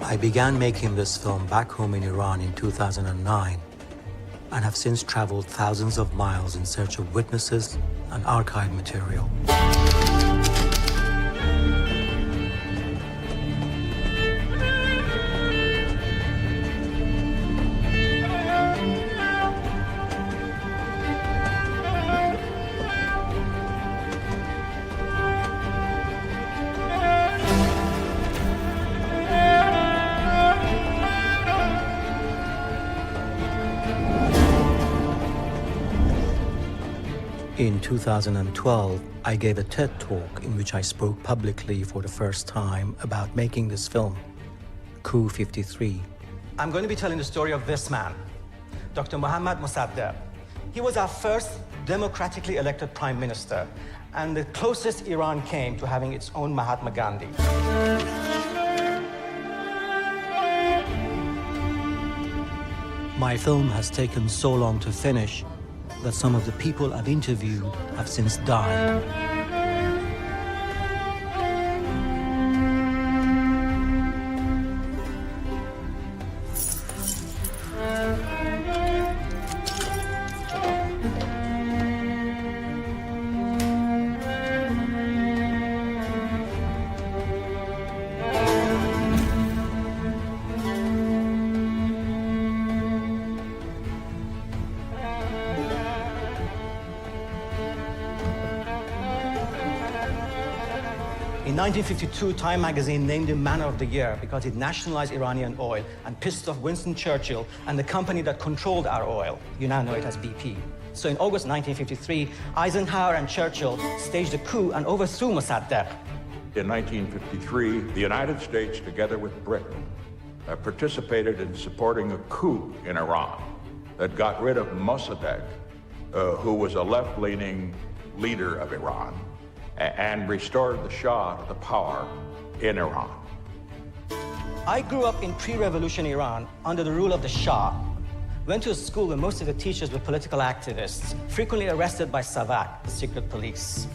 I began making this film back home in Iran in 2009 and have since traveled thousands of miles in search of witnesses and archive material. In 2012, I gave a TED Talk in which I spoke publicly for the first time about making this film, Coup 53. I'm going to be telling the story of this man, Dr. Mohammad Mossadegh. He was our first democratically elected prime minister and the closest Iran came to having its own Mahatma Gandhi. My film has taken so long to finish that some of the people I've interviewed have since died. In 1952, Time magazine named him Man of the Year because he nationalized Iranian oil and pissed off Winston Churchill and the company that controlled our oil. You now know it as BP. So in August 1953, Eisenhower and Churchill staged a coup and overthrew Mossadegh. In 1953, the United States, together with Britain, participated in supporting a coup in Iran that got rid of Mossadegh, who was a left-leaning leader of Iran, and restored the Shah to the power in Iran. I grew up in pre-revolution Iran under the rule of the Shah. Went to a school where most of the teachers were political activists, frequently arrested by Savak, the secret police.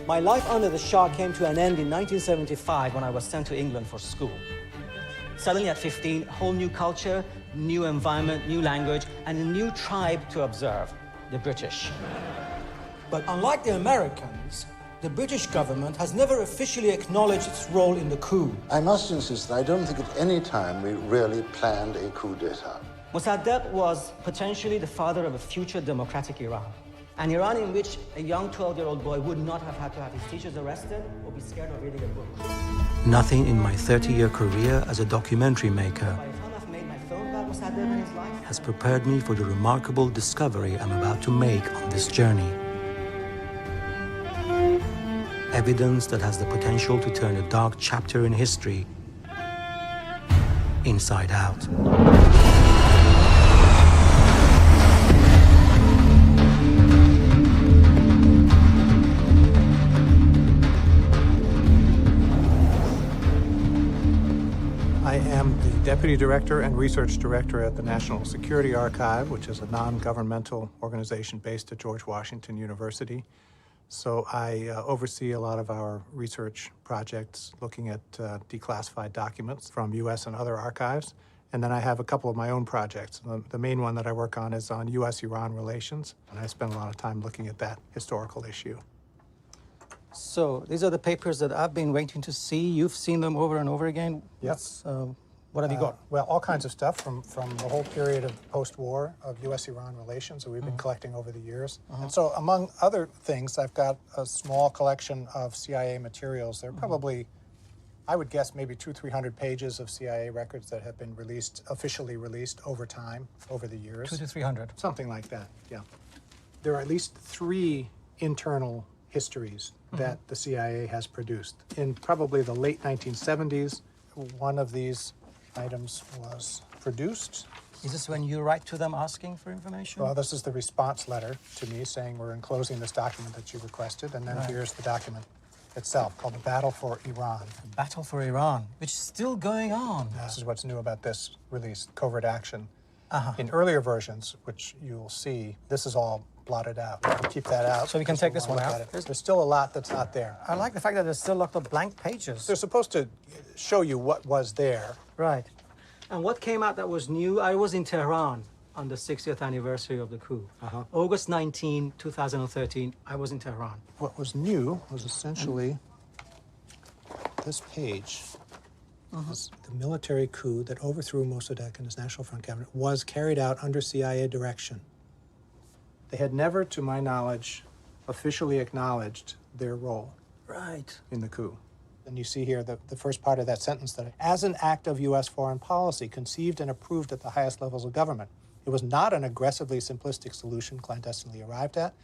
My life under the Shah came to an end in 1975 when I was sent to England for school. Suddenly at 15, a whole new culture, new environment, new language, and a new tribe to observe, the British. But unlike the Americans, the British government has never officially acknowledged its role in the coup. I must insist that I don't think at any time we really planned a coup d'etat. Mossadegh was potentially the father of a future democratic Iran. An Iran in which a young 12-year-old boy would not have had to have his teachers arrested or be scared of reading a book. Nothing in my 30-year career as a documentary maker has prepared me for the remarkable discovery I'm about to make on this journey. Evidence that has the potential to turn a dark chapter in history inside out. I am the Deputy Director and Research Director at the National Security Archive, which is a non-governmental organization based at George Washington University. So I oversee a lot of our research projects looking at declassified documents from U.S. and other archives. And then I have a couple of my own projects. The main one that I work on is on U.S.-Iran relations, and I spend a lot of time looking at that historical issue. So these are the papers that I've been waiting to see. You've seen them over and over again. Yes. What have you got? Well, all kinds of stuff from the whole period of post-war of U.S.-Iran relations that we've been collecting over the years. And so among other things, I've got a small collection of CIA materials. There are probably, I would guess, maybe 200-300 pages of CIA records that have been released, officially released over time, over the years. 200 to 300. Something like that, yeah. There are at least 3 internal histories that the CIA has produced. In probably the late 1970s, one of these items was produced. Is this when you write to them asking for information? Well, this is the response letter to me saying we're enclosing this document that you requested, and then here's the document itself called The Battle for Iran. The Battle for Iran, which is still going on. This is what's new about this release, covert action. In earlier versions, which you'll see, this is all blotted out. Keep that out. So we can take this one Look out? at it. There's still a lot that's not there. I like the fact that there's still lots of blank pages. They're supposed to show you what was there. Right. And what came out that was new, I was in Tehran on the 60th anniversary of the coup. August 19, 2013, I was in Tehran. What was new was essentially this page. The military coup that overthrew Mossadegh and his National Front cabinet was carried out under CIA direction. They had never, to my knowledge, officially acknowledged their role Right. in the coup. And you see here the first part of that sentence, that as an act of U.S. foreign policy conceived and approved at the highest levels of government, it was not an aggressively simplistic solution clandestinely arrived at,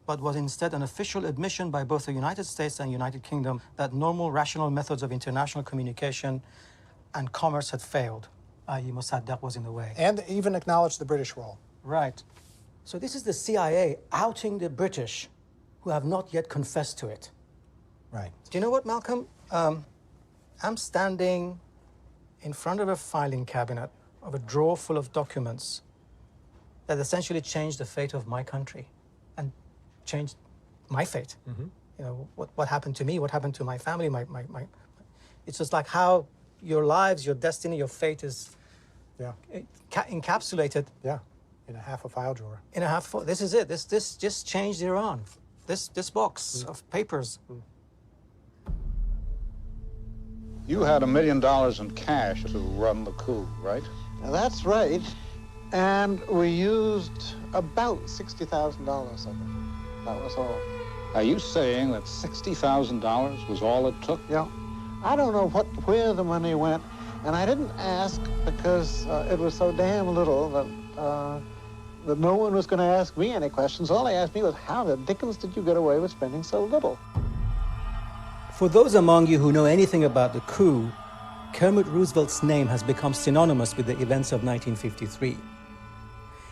But was instead an official admission by both the United States and United Kingdom that normal rational methods of international communication and commerce had failed, i.e. Mossadegh was in the way. and even acknowledged the British role. Right. So this is the CIA outing the British who have not yet confessed to it. Right. Do you know what, Malcolm? I'm standing in front of a filing cabinet of a drawer full of documents that essentially changed the fate of my country and changed my fate. You know, what happened to me, what happened to my family, it's just like how your lives, your destiny, your fate is Yeah. encapsulated Yeah. In a half a file drawer. in a half. This is it. This just changed Iran. This box of papers. You had $1 million in cash to run the coup, right? That's right. And we used about $60,000 of it. That was all. Are you saying that $60,000 was all it took? Yeah. I don't know where the money went, and I didn't ask because it was so damn little that no one was going to ask me any questions. All they asked me was, how the dickens did you get away with spending so little? For those among you who know anything about the coup, Kermit Roosevelt's name has become synonymous with the events of 1953.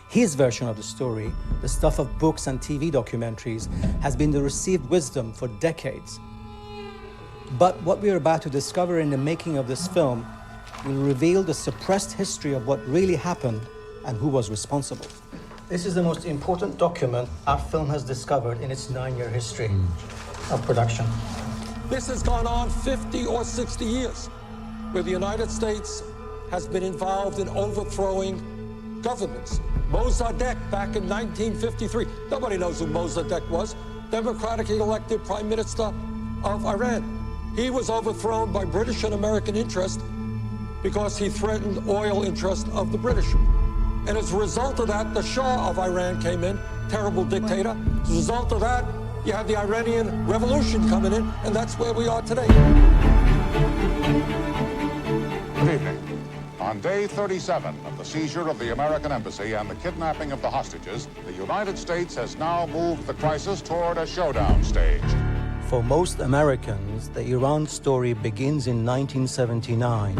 His version of the story, the stuff of books and TV documentaries, has been the received wisdom for decades. But what we are about to discover in the making of this film will reveal the suppressed history of what really happened and who was responsible. This is the most important document our film has discovered in its 9-year history of production. This has gone on 50 or 60 years, where the United States has been involved in overthrowing governments. Mossadegh back in 1953. Nobody knows who Mossadegh was. Democratically elected Prime Minister of Iran. He was overthrown by British and American interest because he threatened oil interest of the British. And as a result of that, the Shah of Iran came in, terrible dictator. As a result of that, you had the Iranian Revolution coming in, and that's where we are today. Good evening. On day 37 of the seizure of the American embassy and the kidnapping of the hostages, the United States has now moved the crisis toward a showdown stage. For most Americans, the Iran story begins in 1979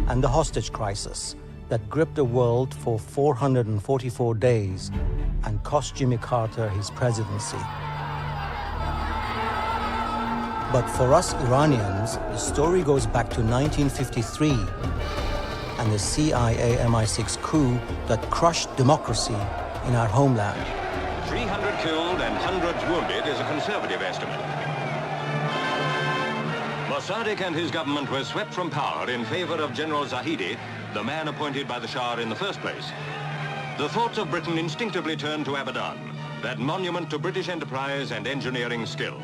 and the hostage crisis that gripped the world for 444 days and cost Jimmy Carter his presidency. But for us Iranians, the story goes back to 1953 and the CIA MI6 coup that crushed democracy in our homeland. 300 killed and hundreds wounded is a conservative estimate. Mossadegh and his government were swept from power in favor of General Zahedi, the man appointed by the Shah in the first place. The thoughts of Britain instinctively turned to Abadan, that monument to British enterprise and engineering skill.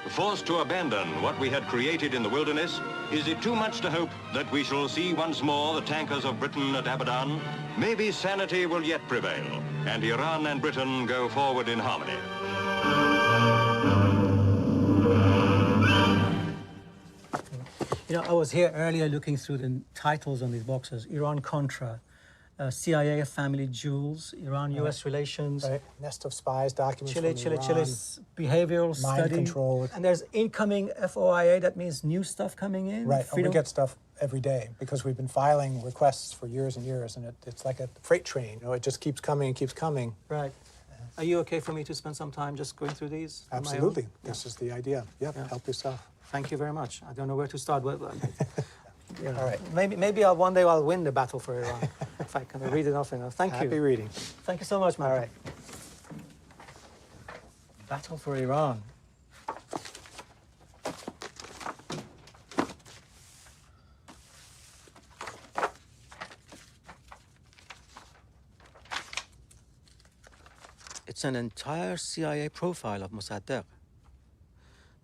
Forced to abandon what we had created in the wilderness, is it too much to hope that we shall see once more the tankers of Britain at Abadan? Maybe sanity will yet prevail, and Iran and Britain go forward in harmony. You know, I was here earlier looking through the titles on these boxes, Iran-Contra, CIA family jewels, Iran-US relations. Right. Nest of spies, documents from Iran. Chile's behavioral mind study. control. And there's incoming FOIA, that means new stuff coming in. Right, and we get stuff every day because we've been filing requests for years and years, and it's like a freight train. You know, it just keeps coming and keeps coming. Right. Are you okay for me to spend some time just going through these? Absolutely. This is the idea. Yep, help yourself. Thank you very much. I don't know where to start. All right. Maybe one day I'll win the battle for Iran if I can read enough. Thank you. Happy reading. Thank you so much, man. All right. Battle for Iran. It's an entire CIA profile of Mossadegh.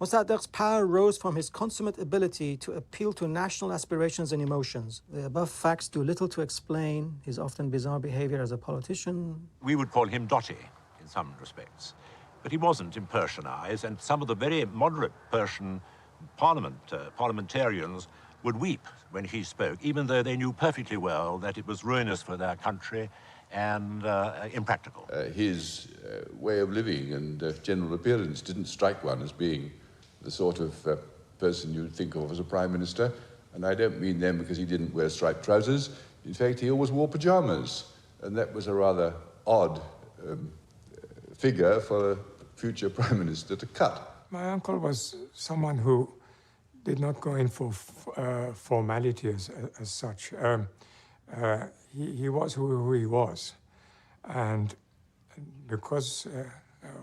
Mossadegh's power rose from his consummate ability to appeal to national aspirations and emotions. The above facts do little to explain his often bizarre behavior as a politician. We would call him dotty in some respects, but he wasn't in Persian eyes, and some of the very moderate Persian parliamentarians would weep when he spoke, even though they knew perfectly well that it was ruinous for their country and impractical. His way of living and general appearance didn't strike one as being the sort of person you'd think of as a prime minister, and I don't mean them because he didn't wear striped trousers. In fact, he always wore pajamas, and that was a rather odd figure for a future prime minister to cut. My uncle was someone who did not go in for formality as such. He was who he was, and because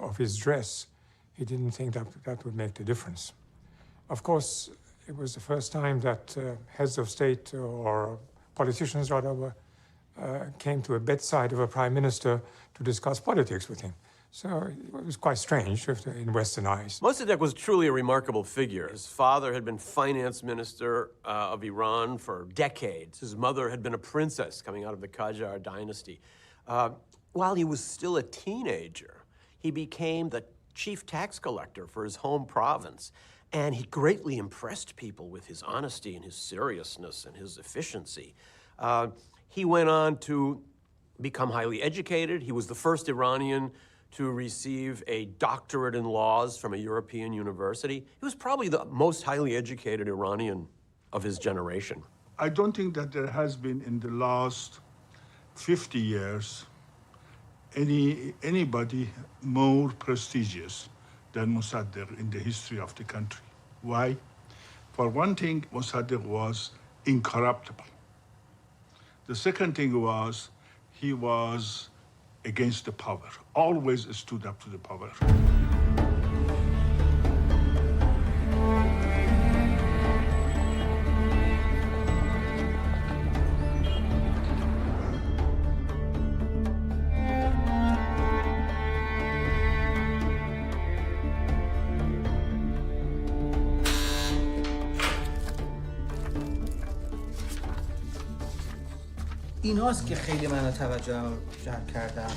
of his dress, he didn't think that would make the difference. Of course, it was the first time that heads of state or politicians rather came to a bedside of a prime minister to discuss politics with him. So it was quite strange in Western eyes. Mossadegh was truly a remarkable figure. His father had been finance minister of Iran for decades. His mother had been a princess coming out of the Qajar dynasty. While he was still a teenager, he became the chief tax collector for his home province. And he greatly impressed people with his honesty and his seriousness and his efficiency. He went on to become highly educated. He was the first Iranian to receive a doctorate in laws from a European university. He was probably the most highly educated Iranian of his generation. I don't think that there has been in the last 50 years anybody more prestigious than Mossadegh in the history of the country. Why? For one thing, Mossadegh was incorruptible. The second thing was he was against the power, always stood up to the power. ایناست که خیلی منو توجه جلب کردم.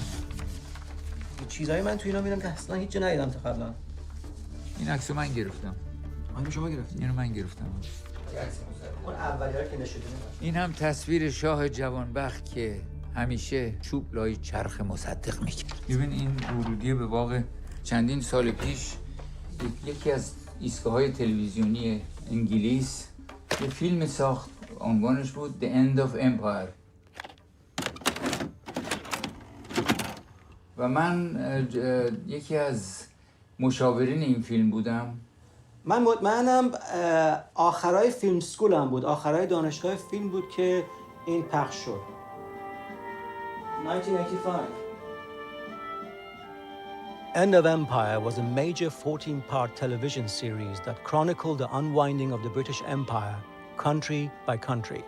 چیزایی من تو اینا میدم که اصلا هیچ جا ندیدم تا قبلا. این عکسو من گرفتم. آنو شما گرفتید؟ اینو من گرفتم. اون اولی‌ها که نشونه. این هم تصویر شاه جوانبخت که همیشه چوب لای چرخ مصدق میکرد. ببین این ورودی به باغ چندین سال پیش یکی از ایستگاه‌های تلویزیونی انگلیس یه فیلم ساخت، عنوانش بود The End of Empire. و من یکی از مشاورین این فیلم بودم. من مطمئنم آخرای فیلم سکول هم بود، آخرای دانشگاه فیلم بود که این پخش شد. 1985. End of Empire was a major 14-part television series that chronicled the unwinding of the British Empire, country by country.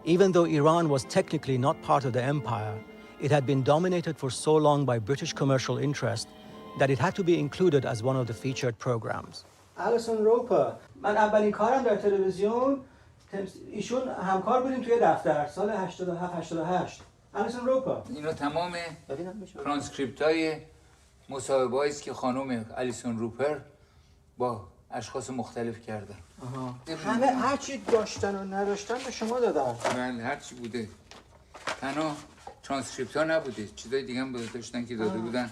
Even though Iran was technically not part of the empire, it had been dominated for so long by British commercial interest that it had to be included as one of the featured programs. Alison Roper. من اولین کارم در تلویزیون ایشون همکار بودیم توی دفتر سال 87-88. Alison Roper. اینا تمام ترانسکریپت‌های مصاحبه‌ای است که خانم الیسون روپر با اشخاص مختلف کردن. همه هر چی داشتن و نداشتن به شما دادن. بله هر چی بوده. تنها ترانسکریپت ها نبوده، چیزای دیگه هم داشتن که داده بودن.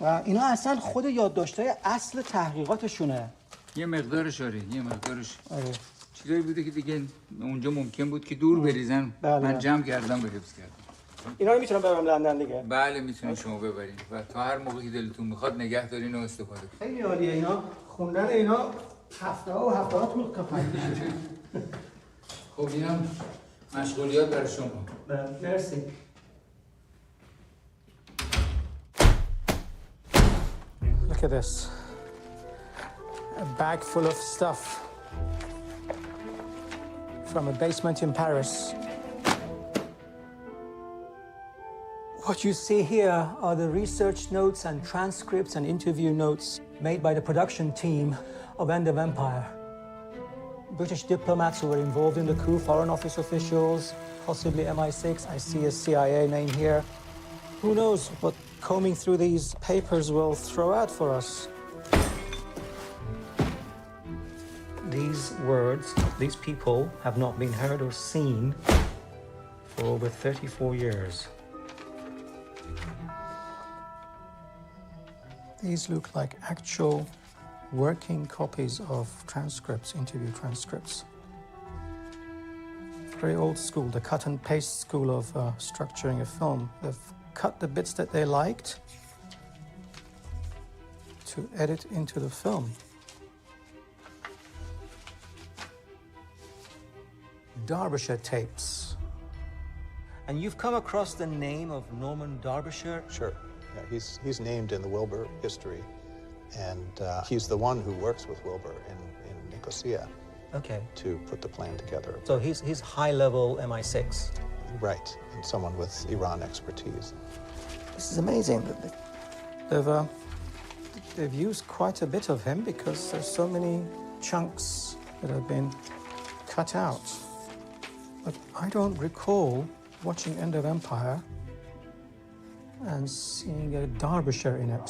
و اینا اصلا خود یادداشت‌های اصل تحقیقاتشونه. یه مقدارش یه مقدارش. آره. چیزایی بوده که دیگه اونجا ممکن بود که دور بریزن. من جمع کردم به حفظ کردم. اینا رو میتونم ببرم لندن دیگه؟ بله میتونید شما ببرید و تا هر موقعی که دلتون میخواد نگه دارین و استفاده کنید. خیلی عالیه اینا. خوندن اینا هفته‌ها و هفته‌ها طول کشید. خب اینم مشغولیات برای شما. مرسی. Look at this. A bag full of stuff from a basement in Paris. What you see here are the research notes and transcripts and interview notes made by the production team of End of Empire. British diplomats who were involved in the coup, Foreign Office officials, possibly MI6, I see a CIA name here. Who knows what combing through these papers will throw out for us. These words, these people have not been heard or seen for over 34 years. These look like actual working copies of transcripts, interview transcripts. Very old school, the cut and paste school of structuring a film. They've cut the bits that they liked to edit into the film. Derbyshire tapes. And you've come across the name of Norman Derbyshire? Sure. Yeah, he's named in the Wilbur history, and he's the one who works with Wilbur in Nicosia. Okay. To put the plan together. So he's high-level MI6. Right, and someone with Iran expertise. This is amazing. They've used quite a bit of him because there's so many chunks that have been cut out. But I don't recall watching End of Empire and seeing a Derbyshire in it.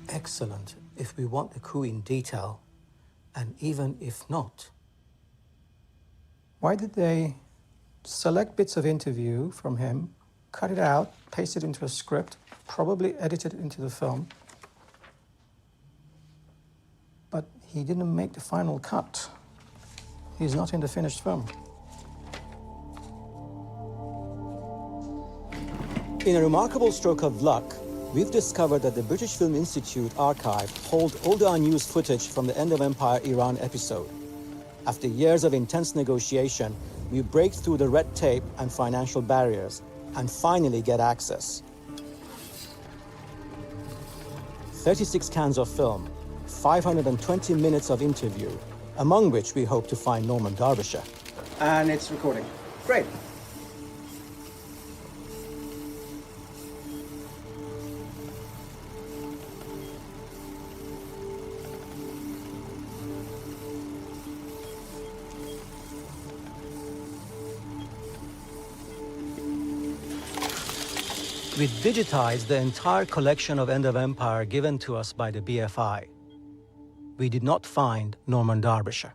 Excellent. If we want the coup in detail, and even if not, why did they select bits of interview from him, cut it out, paste it into a script, probably edit it into the film, but he didn't make the final cut. He's not in the finished film. In a remarkable stroke of luck, we've discovered that the British Film Institute archive holds all the unused footage from the End of Empire Iran episode. After years of intense negotiation, we break through the red tape and financial barriers and finally get access. 36 cans of film, 520 minutes of interview, among which we hope to find Norman Derbyshire. And it's recording. Great. We digitized the entire collection of End of Empire given to us by the BFI. We did not find Norman Derbyshire.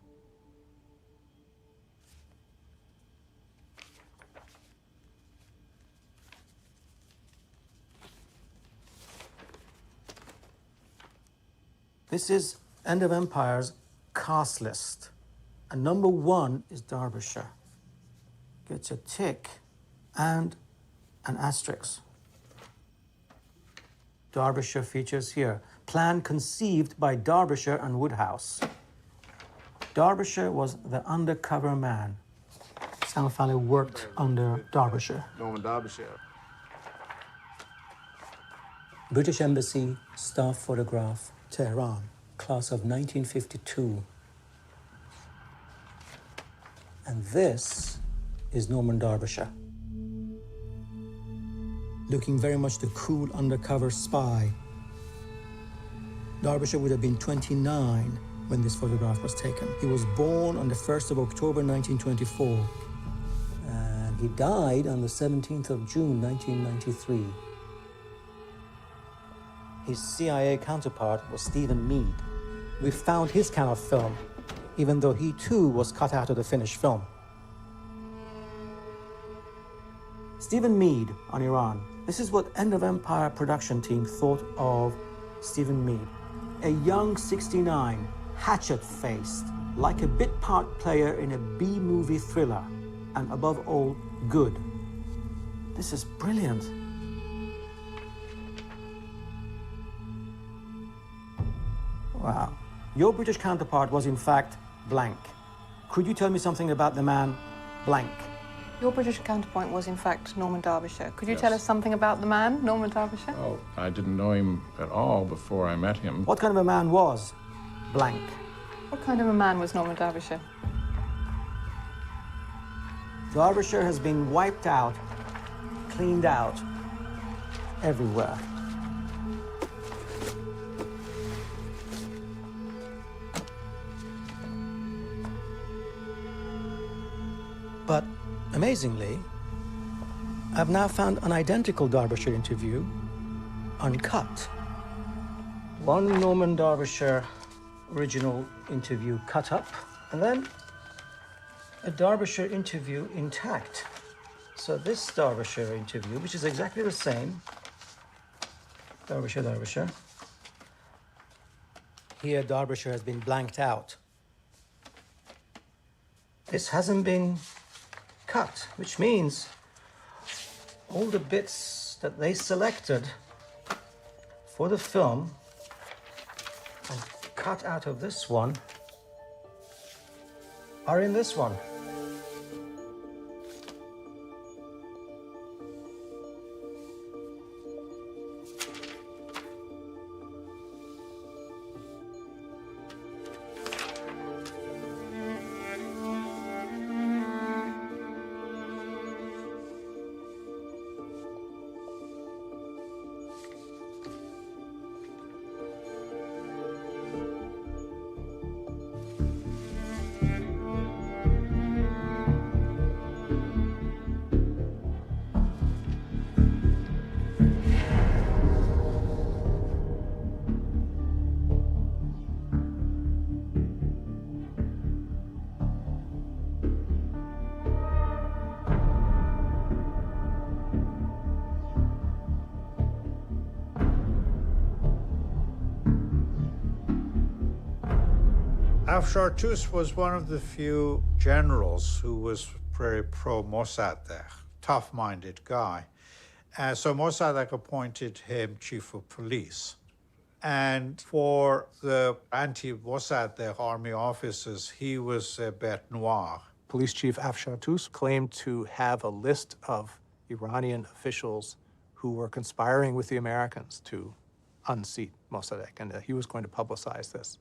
This is End of Empire's cast list. And number 1 is Derbyshire. Gets a tick and an asterisk. Derbyshire features here. Plan conceived by Derbyshire and Woodhouse. Derbyshire was the undercover man. Sam Fowler worked under Derbyshire. Norman Derbyshire. British Embassy, staff photograph, Tehran, class of 1952. And this is Norman Derbyshire. Looking very much the cool undercover spy. Derbyshire would have been 29 when this photograph was taken. He was born on the 1st of October 1924, and he died on the 17th of June 1993. His CIA counterpart was Stephen Mead. We found his can of film even though he too was cut out of the finished film. Stephen Mead on Iran. This is what End of Empire production team thought of Stephen Mead. A young 69, hatchet-faced, like a bit part player in a B-movie thriller, and above all, good. This is brilliant. Wow. Your British counterpart was in fact blank. Could you tell me something about the man blank? Your British counterpart was in fact Norman Derbyshire. Could you Yes. tell us something about the man, Norman Derbyshire? Oh, I didn't know him at all before I met him. What kind of a man was blank? What kind of a man was Norman Derbyshire? Derbyshire has been wiped out, cleaned out, everywhere. But amazingly, I've now found an identical Derbyshire interview uncut. One Norman Derbyshire original interview cut up, and then a Derbyshire interview intact. So this Derbyshire interview, which is exactly the same, Derbyshire. Here, Derbyshire has been blanked out. This hasn't been cut, which means all the bits that they selected for the film and cut out of this one are in this one. Afshar Tus was one of the few generals who was very pro-Mossadegh, tough-minded guy. So Mossadegh appointed him chief of police. And for the anti-Mossadegh army officers, he was a bête noire. Police Chief Afshar Tus claimed to have a list of Iranian officials who were conspiring with the Americans to unseat Mossadegh, and he was going to publicize this.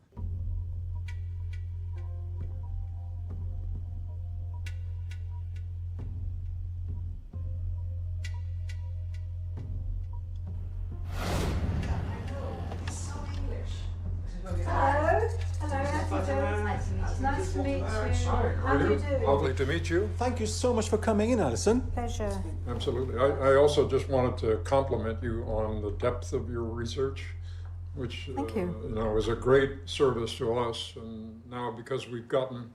Nice to meet you. How do you do? Lovely to meet you. Thank you so much for coming in, Alison. Pleasure. Absolutely. I also just wanted to compliment you on the depth of your research, which Thank you. Is a great service to us. And now, because we've gotten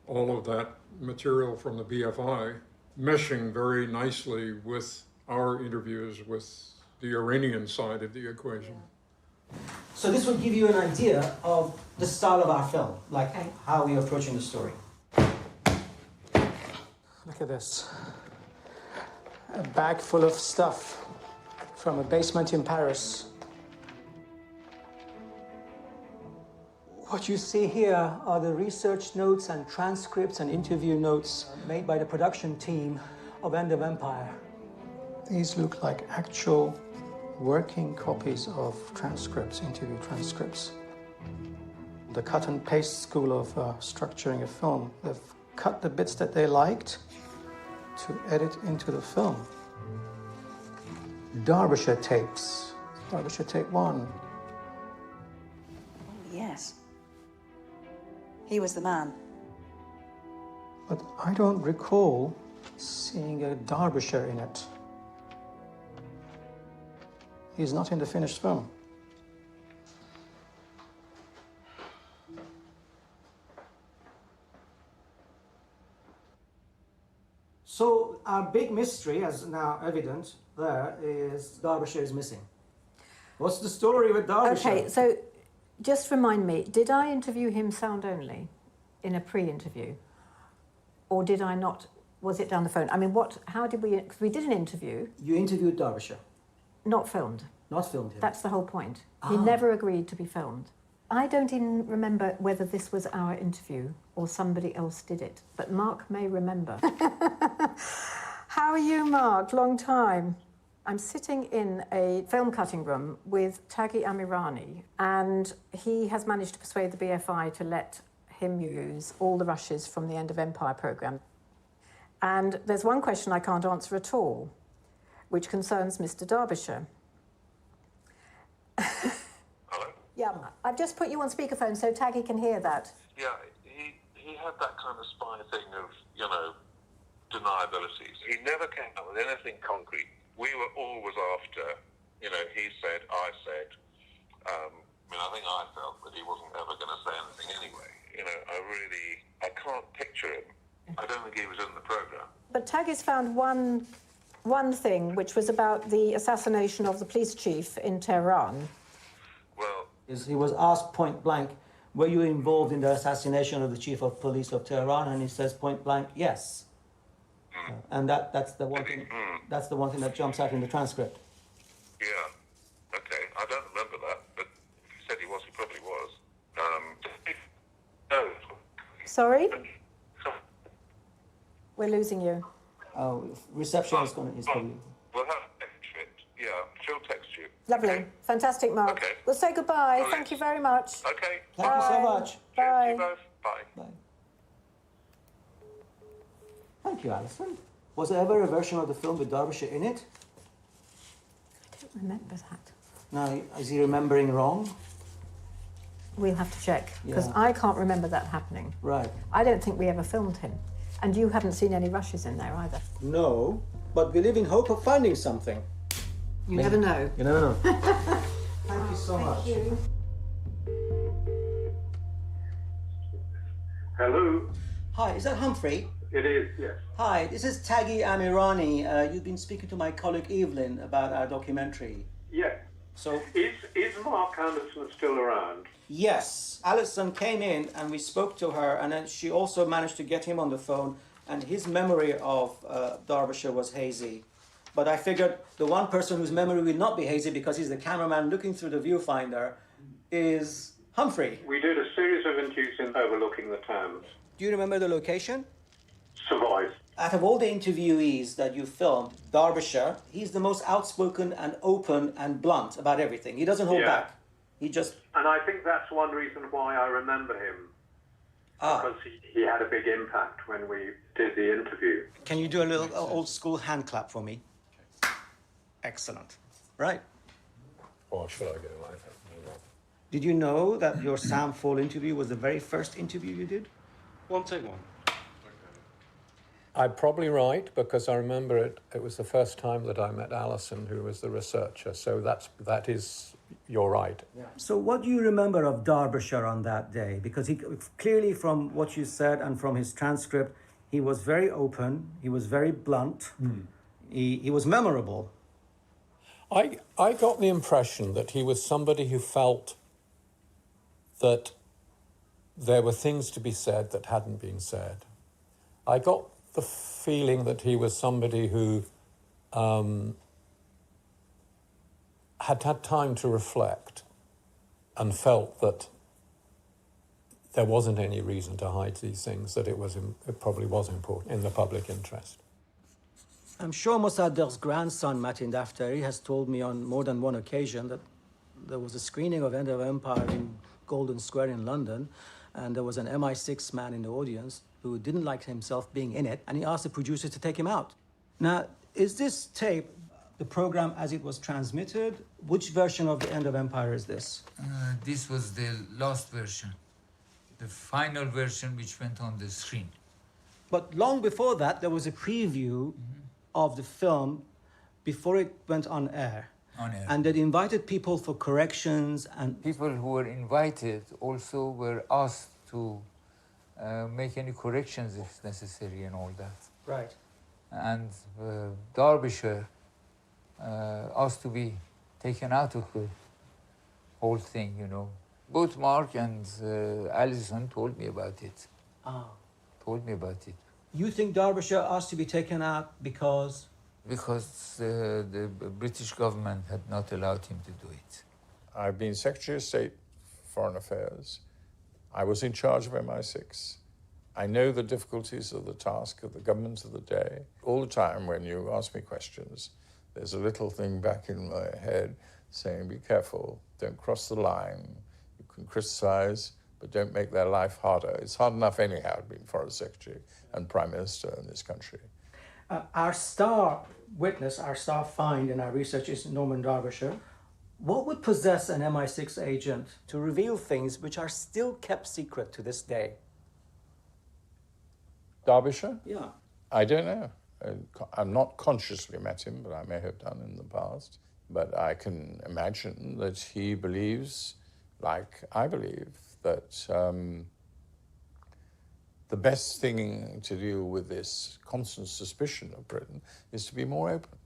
all of that material from the BFI, meshing very nicely with our interviews with the Iranian side of the equation. So this will give you an idea of the style of our film, like how we're approaching the story. Look at this. A bag full of stuff from a basement in Paris. What you see here are the research notes and transcripts and interview notes made by the production team of End of Empire. These look like actual working copies of transcripts, interview transcripts. The cut and paste school of structuring a film. They've cut the bits that they liked to edit into the film. Derbyshire tapes. Derbyshire tape 1. Yes. He was the man. But I don't recall seeing a Derbyshire in it. He's not in the finished film. big mystery, as now evident there, is Derbyshire is missing. What's the story with Derbyshire? Okay, so just remind me, did I interview him sound only in a pre-interview? Or did I not? Was it down the phone? I mean, how did we, because we did an interview. You interviewed Derbyshire? Not filmed. Not filmed him? That's the whole point. He never agreed to be filmed. I don't even remember whether this was our interview or somebody else did it, but Mark may remember. How are you, Mark? Long time. I'm sitting in a film cutting room with Taghi Amirani, and he has managed to persuade the BFI to let him use all the rushes from the End of Empire programme. And there's one question I can't answer at all, which concerns Mr. Derbyshire. Yeah, I've just put you on speakerphone so Taghi can hear that. Yeah, he had that kind of spy thing of, deniabilities. He never came up with anything concrete. We were always after, he said, I said. I think I felt that he wasn't ever going to say anything anyway. I can't picture him. I don't think he was in the programme. But Taghi's found one thing, which was about the assassination of the police chief in Tehran. He was asked point blank, were you involved in the assassination of the chief of police of Tehran? And he says point blank, yes. And that's the one thing. That's the one thing that jumps out in the transcript. Yeah. Okay. I don't remember that, but if he said he was, he probably was. No. Sorry? We're losing you. Oh, reception is going to... We'll have it. Yeah. She'll text you. Lovely. Okay. Fantastic, Mark. Okay. We'll say goodbye. Brilliant. Thank you very much. Okay. Thank you so much. Bye. Cheers to you both. Bye. Thank you, Alison. Was there ever a version of the film with Derbyshire in it? I don't remember that. Now, is he remembering wrong? We'll have to check, because Yeah. I can't remember that happening. Right. I don't think we ever filmed him. And you haven't seen any rushes in there either. No, but we live in hope of finding something. You never know. You never know. Thank you so much. You. Hello. Hi, is that Humphrey? It is, yes. Hi, this is Taghi Amirani. You've been speaking to my colleague Evelyn about our documentary. Yes. So, Is Mark Anderson still around? yes, Alison came in and we spoke to her, and then she also managed to get him on the phone, and his memory of Derbyshire was hazy. But I figured the one person whose memory will not be hazy, because he's the cameraman looking through the viewfinder, is Humphrey. We did a series of interviews in overlooking the Thames. Do you remember the location? Survive. Out of all the interviewees that you filmed, Derbyshire, he's the most outspoken and open and blunt about everything. He doesn't hold back. He just... And I think that's one reason why I remember him. Because he had a big impact when we did the interview. Can you do a little old school hand clap for me? Excellent. Right. Or should I go like that? Did you know that your Sam Fall interview was the very first interview you did? One, take one. I'm probably right, because I remember it was the first time that I met Alison, who was the researcher. So that is, you're right. So what do you remember of Derbyshire on that day? Because he clearly, from what you said and from his transcript, he was very open, he was very blunt, he was memorable. I got the impression that he was somebody who felt that there were things to be said that hadn't been said. I got the feeling that he was somebody who had had time to reflect and felt that there wasn't any reason to hide these things, that it probably was important in the public interest. I'm sure Mossadegh's grandson, Matin Daftari, has told me on more than one occasion that there was a screening of End of Empire in Golden Square in London, and there was an MI6 man in the audience who didn't like himself being in it, and he asked the producer to take him out. Now, is this tape the program as it was transmitted? Which version of the End of Empire is this? This was the last version, the final version which went on the screen. But long before that, there was a preview of the film before it went on air. On air. And they invited people for corrections, and people who were invited also were asked to make any corrections if necessary and all that. Right. and Derbyshire asked to be taken out of the whole thing, you know. Both Mark and Alison told me about it. Told me about it. You think Derbyshire asked to be taken out because? Because the British government had not allowed him to do it. I've been Secretary of State, Foreign Affairs. I was in charge of MI6. I know the difficulties of the task of the government of the day. All the time when you ask me questions, there's a little thing back in my head saying, be careful, don't cross the line. You can criticize, but don't make their life harder. It's hard enough anyhow being Foreign Secretary and Prime Minister in this country. Our star witness, our star find in our research is Norman Derbyshire. What would possess an MI6 agent to reveal things which are still kept secret to this day? Derbyshire? Yeah. I don't know. I've not consciously met him, but I may have done in the past. But I can imagine that he believes, like I believe, that the best thing to deal with this constant suspicion of Britain is to be more open.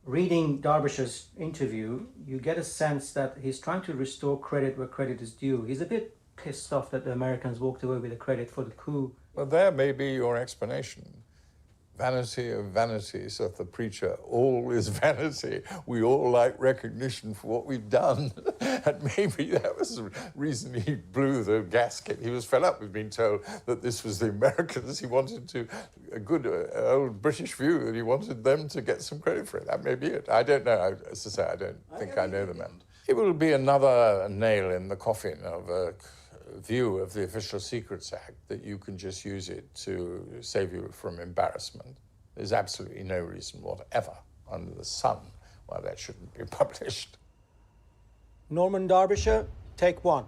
Reading Derbyshire's interview, you get a sense that he's trying to restore credit where credit is due. He's a bit pissed off that the Americans walked away with the credit for the coup. Well, there may be your explanation. Vanity of vanities, saith the preacher. All is vanity. We all like recognition for what we've done. And maybe that was the reason he blew the gasket. He was fed up with being told that this was the Americans. He wanted to, a good old British view, that he wanted them to get some credit for it. That may be it. I don't know. As I say, I don't think I know the man. It will be another nail in the coffin of a view of the Official Secrets Act that you can just use it to save you from embarrassment. There's absolutely no reason whatever under the sun why that shouldn't be published. Norman Derbyshire, take one.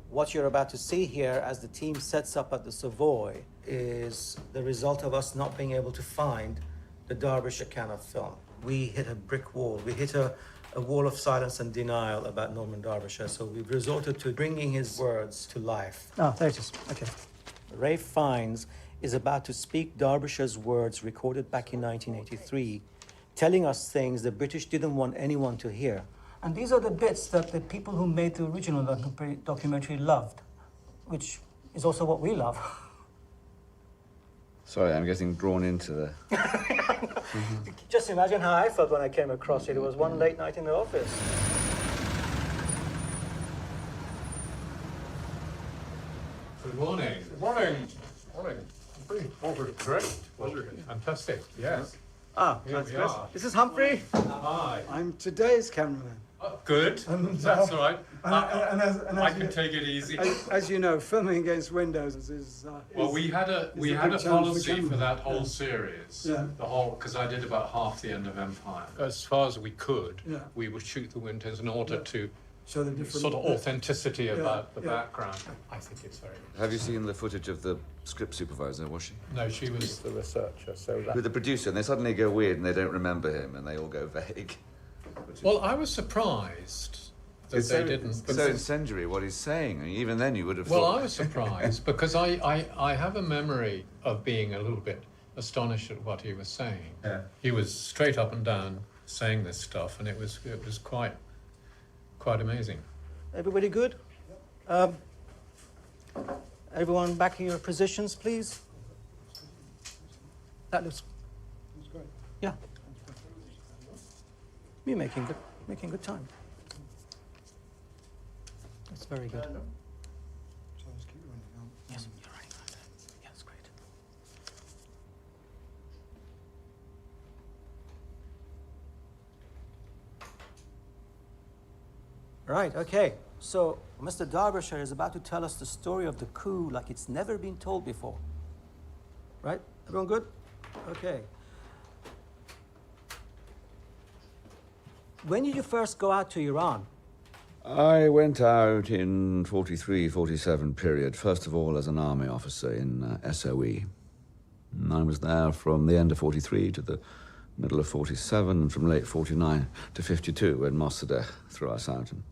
What you're about to see here as the team sets up at the Savoy is the result of us not being able to find the Derbyshire can of film. We hit a brick wall. We hit a wall of silence and denial about Norman Derbyshire, so we've resorted to bringing his words to life. Oh, there it is. Okay. Rafe Fiennes is about to speak Derbyshire's words recorded back in 1983, telling us things the British didn't want anyone to hear. And these are the bits that the people who made the original documentary loved, which is also what we love. Sorry, I'm getting drawn into the... Just imagine how I felt when I came across it. It was one late night in the office. Good morning. Good morning. Morning. Walter, great. Walter, fantastic. Yes. Ah, Here that's we Chris. are. This is Humphrey. Hi. I'm today's cameraman. Good. That's all right. And I can take it easy. As you know, filming against windows is. Well, we had a policy for that whole series. Yeah. The whole, because I did about half the end of Empire. As far as we could, Yeah. we would shoot the windows in order to show the different sort of authenticity about the yeah. background. I think it's very. Have you seen the footage of the script supervisor, was she? No, she was the researcher. So that. With the producer, and they suddenly go weird and they don't remember him and they all go vague. Well, I was surprised that It's they didn't. It's so incendiary what he's saying. I mean, even then you would have Well, thought... I was surprised because I have a memory of being a little bit astonished at what he was saying. Yeah. He was straight up and down saying this stuff, and it was quite amazing. Everybody good? Everyone back in your positions, please. That looks great. Yeah. You're making good time. That's very good. Yes, you're running like that. Yeah, that's great. Right, okay. So Mr. Derbyshire is about to tell us the story of the coup like it's never been told before. Right? Everyone good? Okay. When did you first go out to Iran? I went out in 43, 47 period, first of all as an army officer in SOE. And I was there from the end of 43 to the middle of 47, and from late 49 to 52 when Mossadegh threw us out and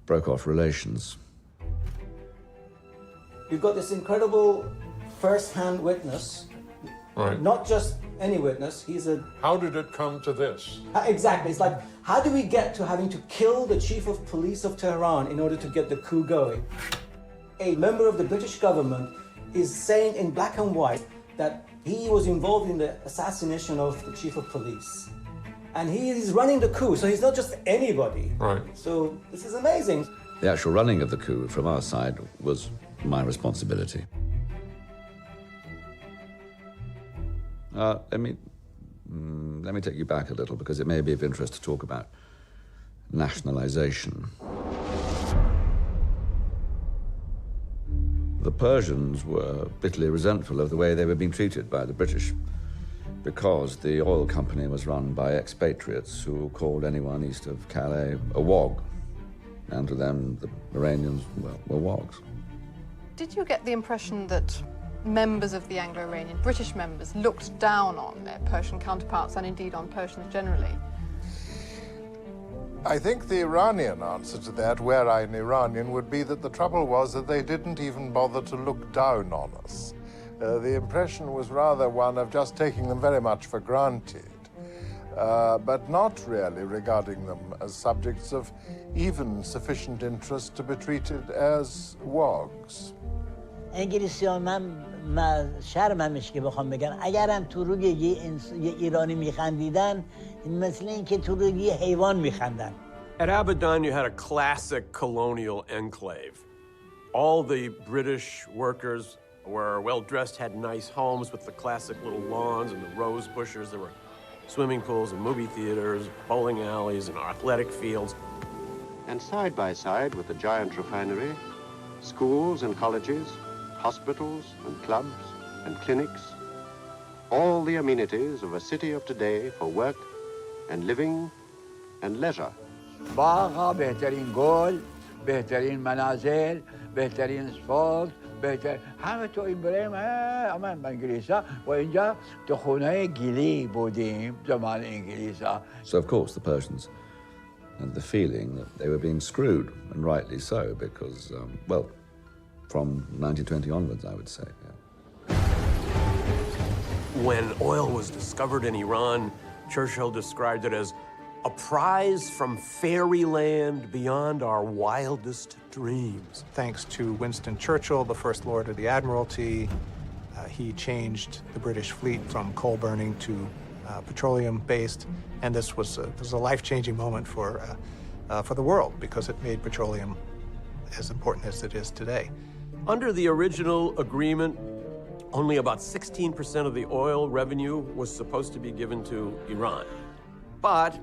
broke off relations. We've got this incredible first-hand witness, Right. not just any witness. He's a... How did it come to this? Exactly. It's like, how do we get to having to kill the chief of police of Tehran in order to get the coup going? A member of the British government is saying in black and white that he was involved in the assassination of the chief of police. And he is running the coup, so he's not just anybody. Right. So this is amazing. The actual running of the coup from our side was my responsibility. Let me take you back a little, because it may be of interest to talk about nationalization. The Persians were bitterly resentful of the way they were being treated by the British, because the oil company was run by expatriates who called anyone east of Calais a wog. And to them, the Iranians, well, were wogs. Did you get the impression that members of the Anglo-Iranian, British members, looked down on their Persian counterparts and indeed on Persians generally? I think the Iranian answer to that, were I an Iranian, would be that the trouble was that they didn't even bother to look down on us. The impression was rather one of just taking them very much for granted, but not really regarding them as subjects of even sufficient interest to be treated as wogs. انگلیسی‌ها من شرممش که بخوام بگم اگرم تو روی یه ایرانی میخندیدن مثل اینکه تو روی یه حیوان میخندن. At Abadan, you had a classic colonial enclave. All the British workers were well-dressed, had nice homes with the classic little lawns and the rose bushes. There were swimming pools and movie theaters, bowling alleys and athletic fields. And side by side with the giant refinery, schools and colleges, hospitals and clubs and clinics, all the amenities of a city of today for work and living and leisure. باغ، بهترین گل، بهترین منازل، بهترین اسفالت، همه تو این برای من انگلیسا و اینجا تو خونه گیلی بودیم زمان انگلیسا. So of course the Persians had the feeling that they were being screwed, and rightly so, because, well, from 1920 onwards, I would say. Yeah. When oil was discovered in Iran, Churchill described it as a prize from fairyland beyond our wildest dreams. Thanks to Winston Churchill, the First Lord of the Admiralty, he changed the British fleet from coal burning to petroleum-based, and this was a life-changing moment for the world because it made petroleum as important as it is today. Under the original agreement, only about 16% of the oil revenue was supposed to be given to Iran. But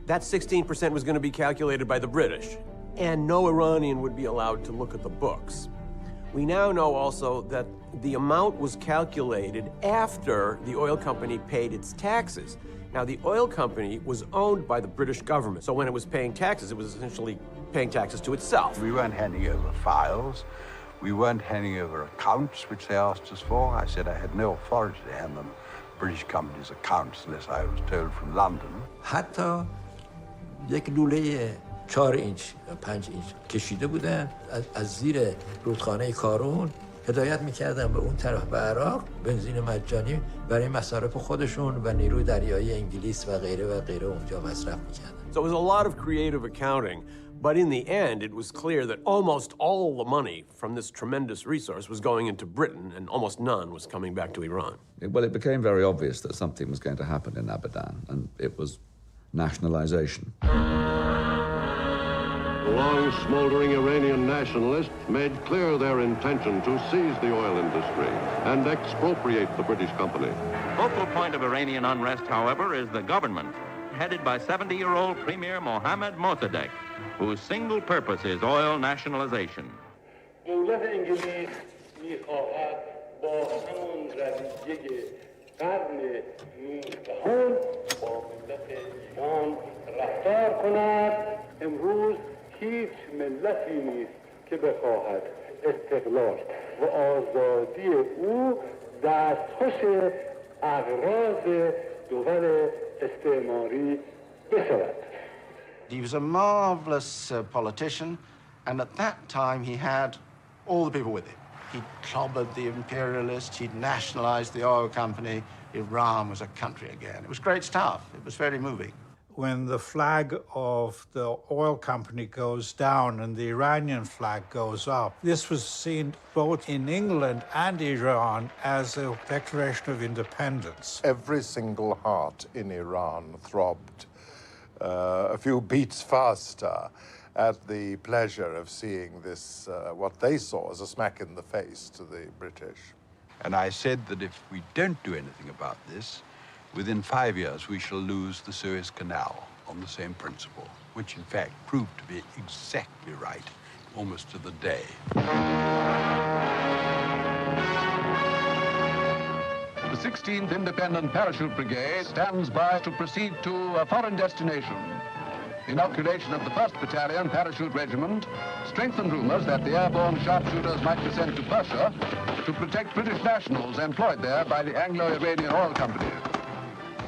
that 16% was going to be calculated by the British, and no Iranian would be allowed to look at the books. We now know also that the amount was calculated after the oil company paid its taxes. Now, the oil company was owned by the British government, so when it was paying taxes, it was essentially paying taxes to itself. We weren't handing over files. We weren't handing over accounts, which they asked us for. I said I had no authority to hand them British companies' accounts unless I was told from London. حتی یک لوله 4 اینچ 5 اینچ کشیده بودن از زیر رودخانه کارون هدایت میکردن به اون طرف به عراق بنزین مجانی برای مصارف خودشون و نیروی دریایی انگلیس و غیره اونجا مصرف میکردن. So it was a lot of creative accounting, but in the end it was clear that almost all the money from this tremendous resource was going into Britain and almost none was coming back to Iran. Well, it became very obvious that something was going to happen in Abadan, and it was nationalization. The long smoldering Iranian nationalists made clear their intention to seize the oil industry and expropriate the British company. Focal point of Iranian unrest, however, is the government, headed by 70-year-old Premier Mohammad Mossadegh, whose single purpose is oil nationalization. دولت انگلیس می‌خواهد با همون رویه قرن 19 با ملت ایران رفتار کند. امروز هیچ ملتی نیست که بخواهد استقلال و آزادی او دستخوش اغراض دول استعماری بشود. He was a marvelous politician, and at that time he had all the people with him. He'd clobbered the imperialists, he'd nationalized the oil company. Iran was a country again. It was great stuff. It was very moving. When the flag of the oil company goes down and the Iranian flag goes up, this was seen both in England and Iran as a declaration of independence. Every single heart in Iran throbbed a few beats faster at the pleasure of seeing this, what they saw as a smack in the face to the British. And I said that if we don't do anything about this, within 5 years we shall lose the Suez Canal on the same principle, which in fact proved to be exactly right, almost to the day. The 16th Independent Parachute Brigade stands by to proceed to a foreign destination. Inoculation of the 1st Battalion Parachute Regiment strengthened rumors that the airborne sharpshooters might be sent to Persia to protect British nationals employed there by the Anglo-Iranian Oil Company.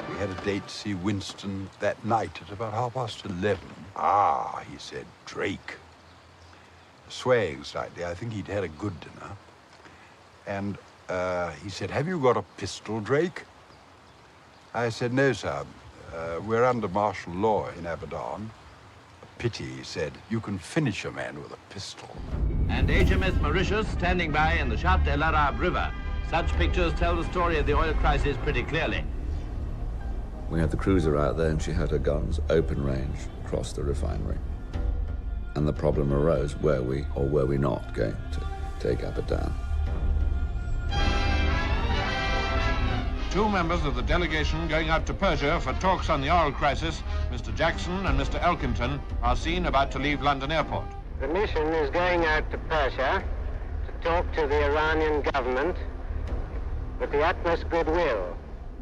We had a date to see Winston that night at about 11:30. Ah, he said, Drake. Swaying slightly, I think he'd had a good dinner. And he said, have you got a pistol, Drake? I said, no, sir. We're under martial law in Abadan. A pity, he said. You can finish a man with a pistol. And HMS Mauritius standing by in the Shatt el Arab River. Such pictures tell the story of the oil crisis pretty clearly. We had the cruiser out there and she had her guns open range across the refinery. And the problem arose, were we or were we not going to take Abadan? Two members of the delegation going out to Persia for talks on the oil crisis, Mr. Jackson and Mr. Elkington, are seen about to leave London Airport. The mission is going out to Persia to talk to the Iranian government with the utmost goodwill.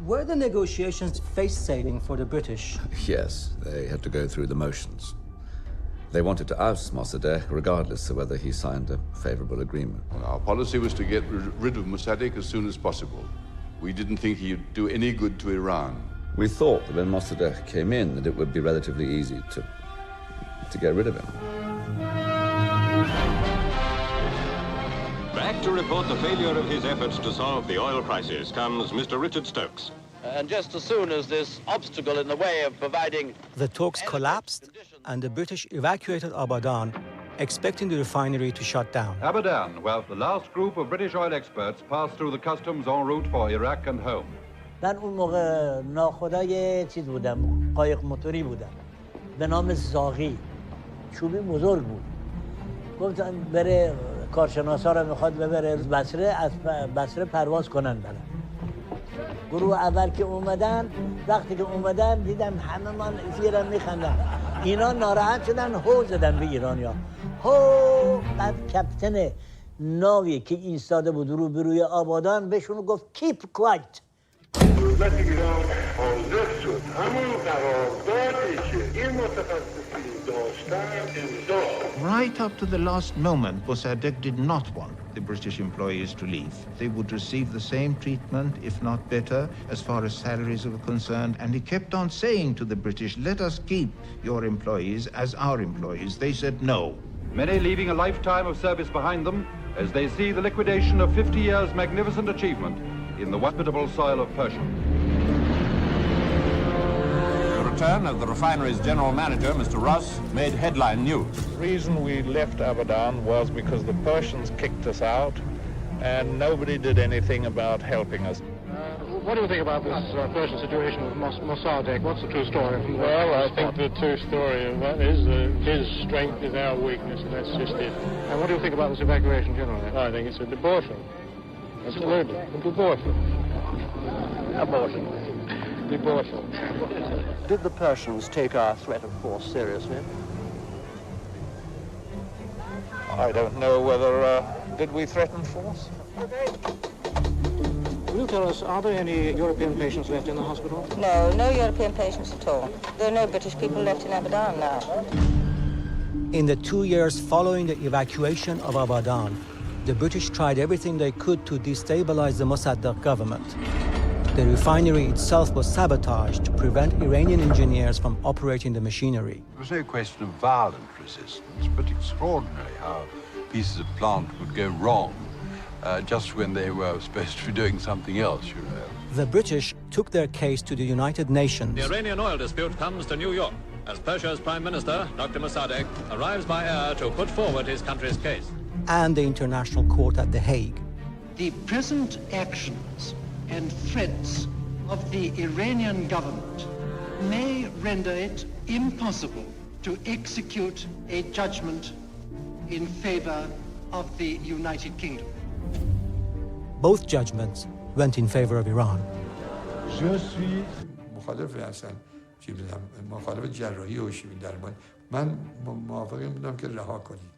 Were the negotiations face-saving for the British? Yes, they had to go through the motions. They wanted to oust Mossadegh regardless of whether he signed a favorable agreement. Our policy was to get rid of Mossadegh as soon as possible. We didn't think he'd do any good to Iran. We thought that when Mossadegh came in that it would be relatively easy to get rid of him. Back to report the failure of his efforts to solve the oil crisis comes Mr. Richard Stokes. And just as soon as this obstacle in the way of providing... The talks collapsed and the British evacuated Abadan, expecting the refinery to shut down. Abadan, where the last group of British oil experts passed through the customs en route for Iraq and home. من اون موقع ناخدای چیز بودم، قایق موتوری بودم به نام زاغی، چوبی بزرگ بود. گفتن بره کارشناسا رو میخواد ببره بصره، از بصره پرواز کنن برن. گروه اول که اومدن، وقتی که اومدن دیدم همه من زیرم میخندن. اینا ناراحت شدن، هو زدن به ایرانیا. هو بعد کپتن ناوی که ایستاده بود روبروی آبادان بهشون گفت keep quiet. دولت ایران حاضر شد همون قراردادی که این متخصصین داشتن امضا. Right up to the last moment, Mossadegh did not want the British employees to leave. They would receive the same treatment, if not better, as far as salaries were concerned. And he kept on saying to the British, let us keep your employees as our employees. They said no. Many leaving a lifetime of service behind them as they see the liquidation of 50 years' magnificent achievement in the hospitable soil of Persia. The return of the refinery's general manager, Mr. Ross, made headline news. The reason we left Abadan was because the Persians kicked us out and nobody did anything about helping us. What do you think about this Persian situation with Mossadegh? What's the true story? Well, I think the true story of that is his strength is our weakness, and that's just it. And what do you think about this evacuation generally? I think it's a abortion. Absolutely. It's abortion. Abortion. Abortion. Did the Persians take our threat of force seriously? I don't know whether, did we threaten force? Will you tell us, are there any European patients left in the hospital? No, no European patients at all. There are no British people left in Abadan now. In the 2 years following the evacuation of Abadan, the British tried everything they could to destabilize the Mossadegh government. The refinery itself was sabotaged to prevent Iranian engineers from operating the machinery. It was no question of violent resistance, but extraordinary how pieces of plant would go wrong just when they were supposed to be doing something else, you know. The British took their case to the United Nations. The Iranian oil dispute comes to New York as Persia's Prime Minister, Dr. Mossadegh, arrives by air to put forward his country's case. And the International Court at The Hague. The present actions and threats of the Iranian government may render it impossible to execute a judgment in favor of the United Kingdom. Both judgments went in favor of Iran. Je suis مخالف اصلا مخالف جراحی و شیمی درمان. من موافق این بودم که رها کنید.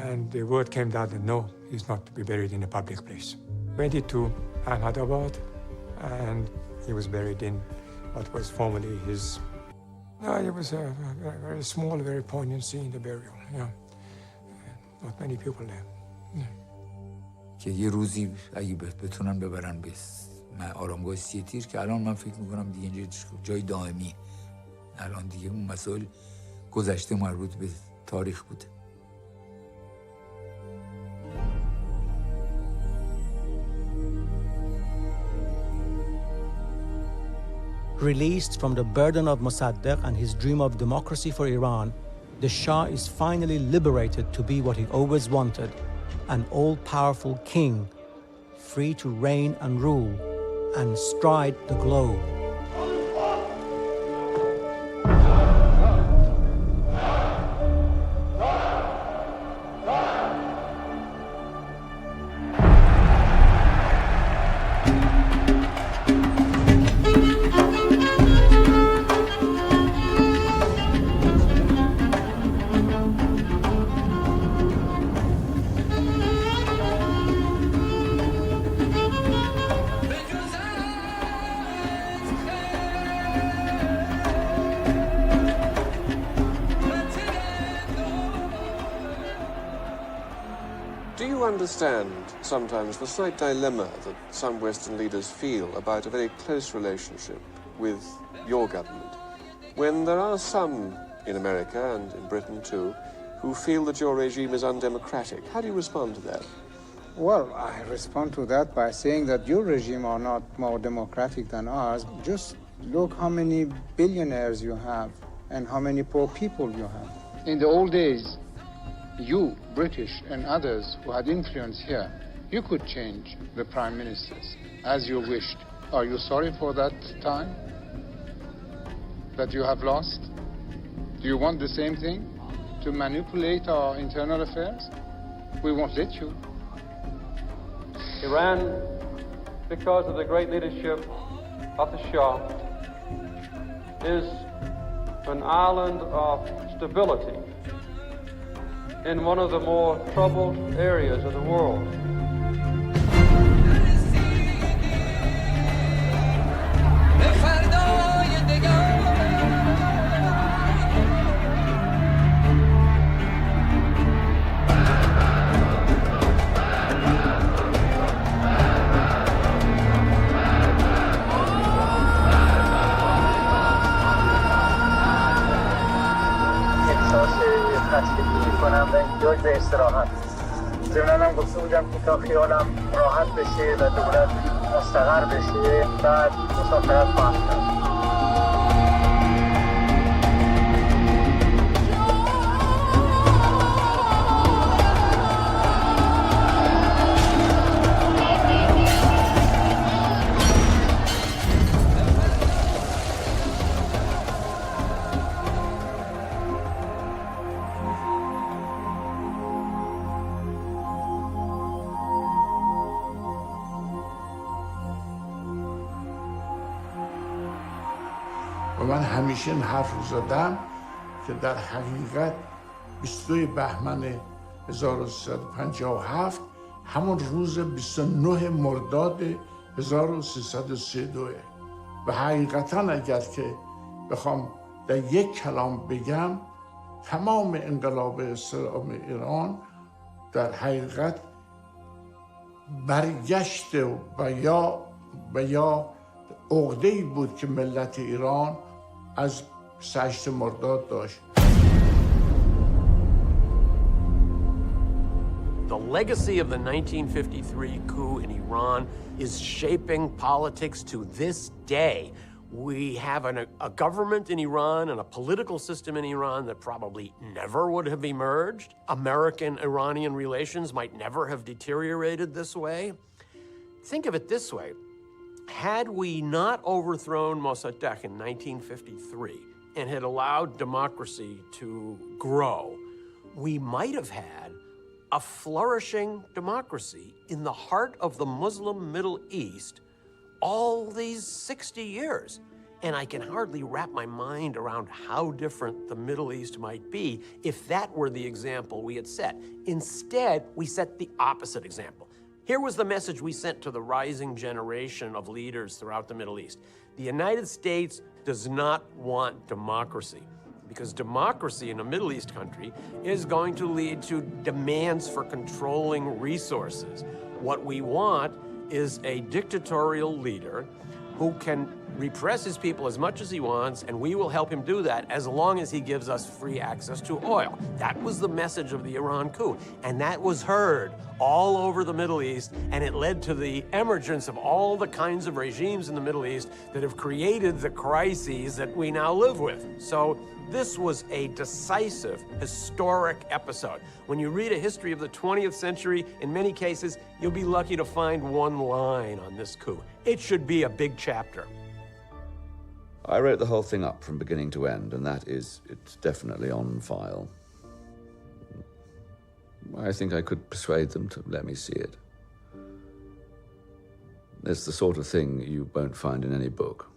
And the word came down that no, he's not to be buried in a public place. Went it to Ahmedabad, and he was buried in what was formerly his. It was a very small, very poignant scene, the burial. Yeah, not many people there. که یه روزی اگه بتونن ببرن به آرامگاه سی تیر که الان من فکر میکنم دیگه اینجا جای دائمی الان دیگه اون مسائل گذشته مربوط به تاریخ بوده. Released from the burden of Mossadegh and his dream of democracy for Iran, the Shah is finally liberated to be what he always wanted, an all-powerful king, free to reign and rule and stride the globe. Do you understand sometimes the slight dilemma that some Western leaders feel about a very close relationship with your government, when there are some in America and in Britain too who feel that your regime is undemocratic? How do you respond to that? Well, I respond to that by saying that your regime are not more democratic than ours. Just look how many billionaires you have and how many poor people you have. In the old days, you, British and others who had influence here, you could change the prime ministers as you wished. Are you sorry for that time that you have lost? Do you want the same thing? To manipulate our internal affairs? We won't let you. Iran, because of the great leadership of the Shah, is an island of stability in one of the more troubled areas of the world. احتیاج به استراحت. ضمناً گفته بودم که تا خیالم راحت بشه و دولت مستقر بشه بعد مسافرت خواهم کرد. و من همیشه این حرف رو زدم که در حقیقت 22 بهمن 1357 همون روز 29 مرداد 1332 و حقیقتا اگر که بخوام در یک کلام بگم تمام انقلاب اسلامی ایران در حقیقت برگشت و یا عقده‌ای بود که ملت ایران از 8 مرداد داشت. The legacy of the 1953 coup in Iran is shaping politics to this day. We have a government in Iran and a political system in Iran that probably never would have emerged. American-Iranian relations might never have deteriorated this way. Think of it this way. Had we not overthrown Mossadegh in 1953 and had allowed democracy to grow, we might have had a flourishing democracy in the heart of the Muslim Middle East all these 60 years. And I can hardly wrap my mind around how different the Middle East might be if that were the example we had set. Instead, we set the opposite example. Here was the message we sent to the rising generation of leaders throughout the Middle East. The United States does not want democracy, because democracy in a Middle East country is going to lead to demands for controlling resources. What we want is a dictatorial leader who can repress his people as much as he wants, and we will help him do that as long as he gives us free access to oil. That was the message of the Iran coup, and that was heard all over the Middle East, and it led to the emergence of all the kinds of regimes in the Middle East that have created the crises that we now live with. So this was a decisive, historic episode. When you read a history of the 20th century, in many cases, you'll be lucky to find one line on this coup. It should be a big chapter. I wrote the whole thing up from beginning to end, and it's definitely on file. I think I could persuade them to let me see it. It's the sort of thing you won't find in any book.